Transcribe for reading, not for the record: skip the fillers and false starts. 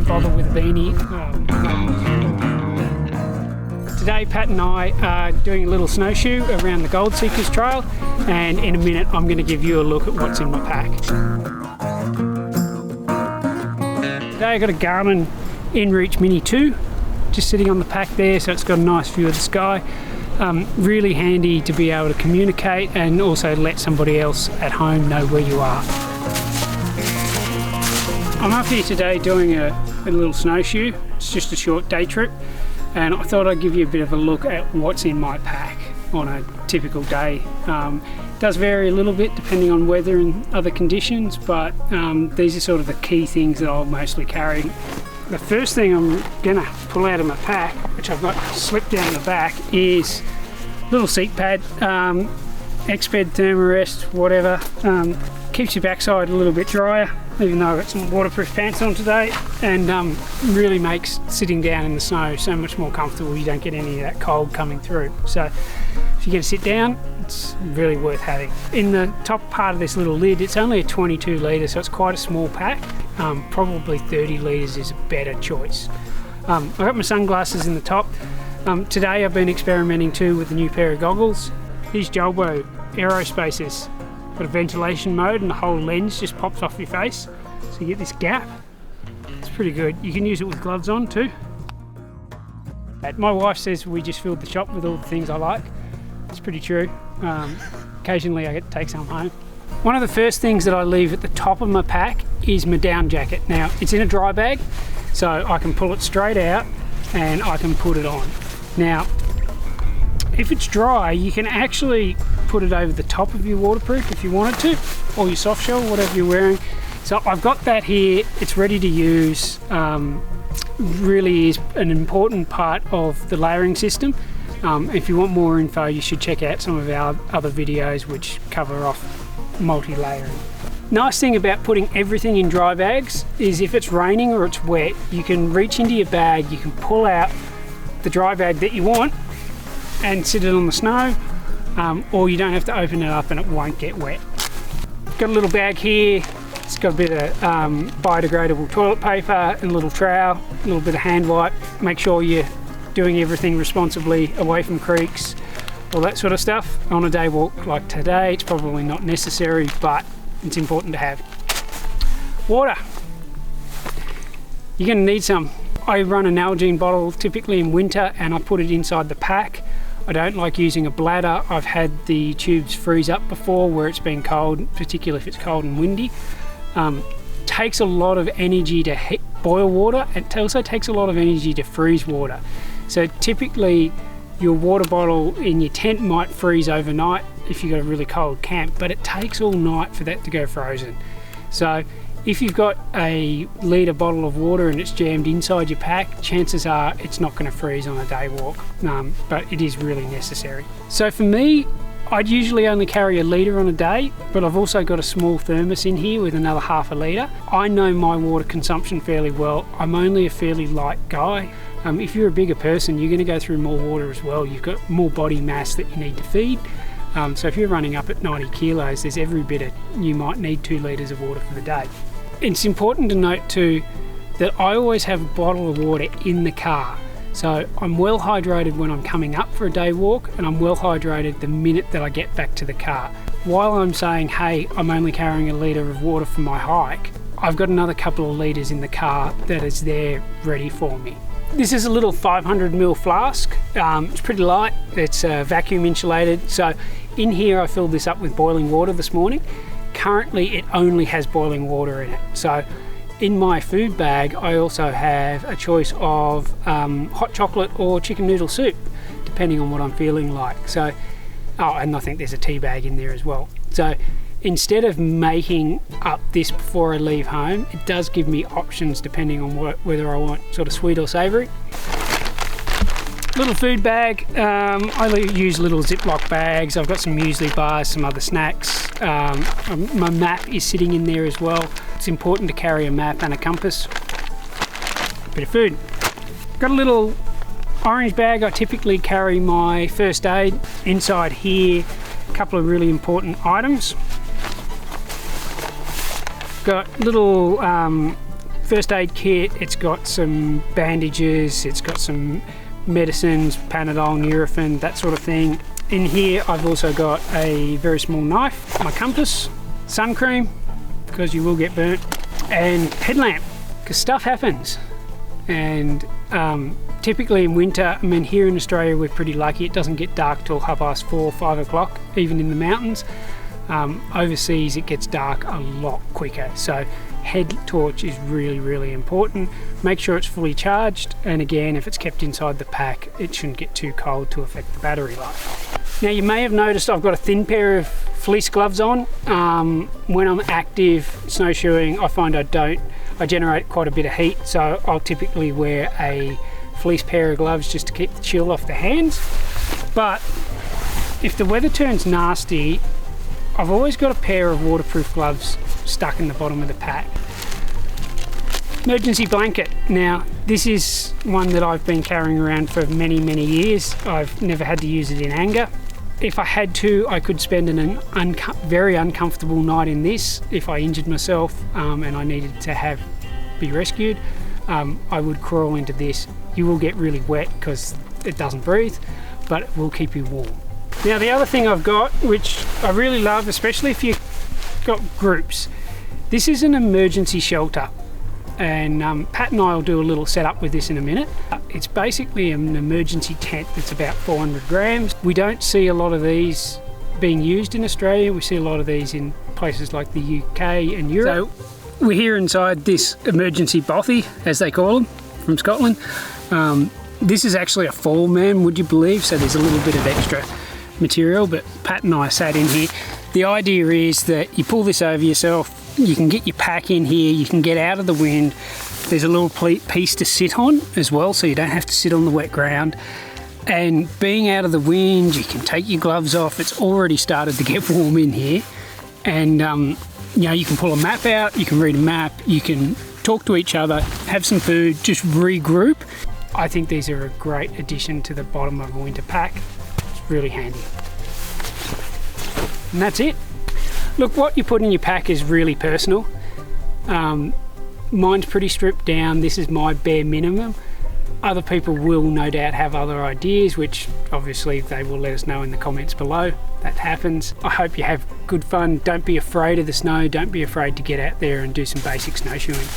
don't bother with a beanie. Today Pat and I are doing a little snowshoe around the Gold Seekers Trail, and in a minute I'm going to give you a look at what's in my pack. Today I got a Garmin InReach Mini 2 just sitting on the pack there, so it's got a nice view of the sky. Really handy to be able to communicate and also let somebody else at home know where you are. I'm up here today doing a little snowshoe. It's just a short day trip, and I thought I'd give you a bit of a look at what's in my pack on a typical day. It does vary a little bit depending on weather and other conditions, but these are sort of the key things that I'll mostly carry. The first thing I'm going to pull out of my pack, which I've got slipped down the back, is a little seat pad, Exped Thermarest, whatever. Keeps your backside a little bit drier, even though I've got some waterproof pants on today, and really makes sitting down in the snow so much more comfortable. You don't get any of that cold coming through. So if you get to sit down, it's really worth having. In the top part of this little lid, it's only a 22 litre, so it's quite a small pack. Probably 30 litres is a better choice. I've got my sunglasses in the top. Today I've been experimenting too with a new pair of goggles. These Julbo Aerospacers. Got a ventilation mode and the whole lens just pops off your face, so you get this gap. It's pretty good. You can use it with gloves on too. My wife says we just filled the shop with all the things I like. It's pretty true. Occasionally I get to take some home. One of the first things that I leave at the top of my pack is my down jacket. Now it's in a dry bag, so I can pull it straight out and I can put it on. Now if it's dry, you can actually put it over the top of your waterproof if you wanted to, or your soft shell, whatever you're wearing. So I've got that here, it's ready to use. Really is an important part of the layering system. If you want more info, you should check out some of our other videos which cover off multi-layering. Nice thing about putting everything in dry bags is if it's raining or it's wet, you can reach into your bag, you can pull out the dry bag that you want and sit it on the snow, or you don't have to open it up and it won't get wet. Got a little bag here, it's got a bit of biodegradable toilet paper and a little trowel, a little bit of hand wipe. Make sure you're doing everything responsibly, away from creeks, all that sort of stuff. On a day walk like today, it's probably not necessary, but it's important to have. Water. You're going to need some. I run an Nalgene bottle typically in winter and I put it inside the pack. I don't like using a bladder. I've had the tubes freeze up before where it's been cold, particularly if it's cold and windy. Takes a lot of energy to boil water. It also takes a lot of energy to freeze water. So typically your water bottle in your tent might freeze overnight if you've got a really cold camp, but it takes all night for that to go frozen. So if you've got a litre bottle of water and it's jammed inside your pack, chances are it's not going to freeze on a day walk, but it is really necessary. So for me, I'd usually only carry a litre on a day, but I've also got a small thermos in here with another half a litre. I know my water consumption fairly well. I'm only a fairly light guy. If you're a bigger person, you're going to go through more water as well. You've got more body mass that you need to feed. So if you're running up at 90 kilos, there's every bit of, you might need 2 litres of water for the day. It's important to note too that I always have a bottle of water in the car. So I'm well hydrated when I'm coming up for a day walk, and I'm well hydrated the minute that I get back to the car. While I'm saying, hey, I'm only carrying a litre of water for my hike, I've got another couple of litres in the car that is there ready for me. This is a little 500ml flask. It's pretty light, it's vacuum insulated. So in here I filled this up with boiling water this morning. Currently it only has boiling water in it. So in my food bag I also have a choice of hot chocolate or chicken noodle soup, depending on what I'm feeling like. So, and I think there's a tea bag in there as well. So instead of making up this before I leave home, it does give me options depending on whether I want sort of sweet or savoury. Little food bag, I use little Ziploc bags. I've got some muesli bars, some other snacks. My map is sitting in there as well. It's important to carry a map and a compass. Bit of food. Got a little orange bag. I typically carry my first aid. Inside here, a couple of really important items. Got little first aid kit. It's got some bandages, it's got some medicines, Panadol, Nurofen, that sort of thing. In here I've also got a very small knife, my compass, sun cream, because you will get burnt, and headlamp, because stuff happens. And typically in winter, I mean here in Australia we're pretty lucky, it doesn't get dark till 4:30, 5 o'clock, even in the mountains. Overseas it gets dark a lot quicker, so head torch is really important. Make sure it's fully charged, and again, if it's kept inside the pack, it shouldn't get too cold to affect the battery life. Now you may have noticed I've got a thin pair of fleece gloves on. When I'm active snowshoeing, I find I generate quite a bit of heat, so I'll typically wear a fleece pair of gloves just to keep the chill off the hands. But if the weather turns nasty, I've always got a pair of waterproof gloves stuck in the bottom of the pack. Emergency blanket. Now this is one that I've been carrying around for many years. I've never had to use it in anger. If I had to, I could spend an very uncomfortable night in this if I injured myself and I needed to be rescued. I would crawl into this. You will get really wet because it doesn't breathe, but it will keep you warm. Now the other thing I've got, which I really love, especially if you've got groups, this is an emergency shelter, and Pat and I will do a little setup with this in a minute. It's basically an emergency tent that's about 400 grams. We don't see a lot of these being used in Australia. We see a lot of these in places like the UK and Europe. So we're here inside this emergency bothy, as they call them, from Scotland. This is actually a fall man, would you believe? So there's a little bit of extra material, but Pat and I sat in here. The idea is that you pull this over yourself, you can get your pack in here, you can get out of the wind. There's a little piece to sit on as well, so you don't have to sit on the wet ground. And being out of the wind, you can take your gloves off. It's already started to get warm in here. And you know, you can pull a map out, you can read a map, you can talk to each other, have some food, just regroup. I think these are a great addition to the bottom of a winter pack. It's really handy. And that's it. Look, what you put in your pack is really personal. Mine's pretty stripped down. This is my bare minimum. Other people will no doubt have other ideas, which obviously they will let us know in the comments below. That happens. I hope you have good fun. Don't be afraid of the snow. Don't be afraid to get out there and do some basic snowshoeing.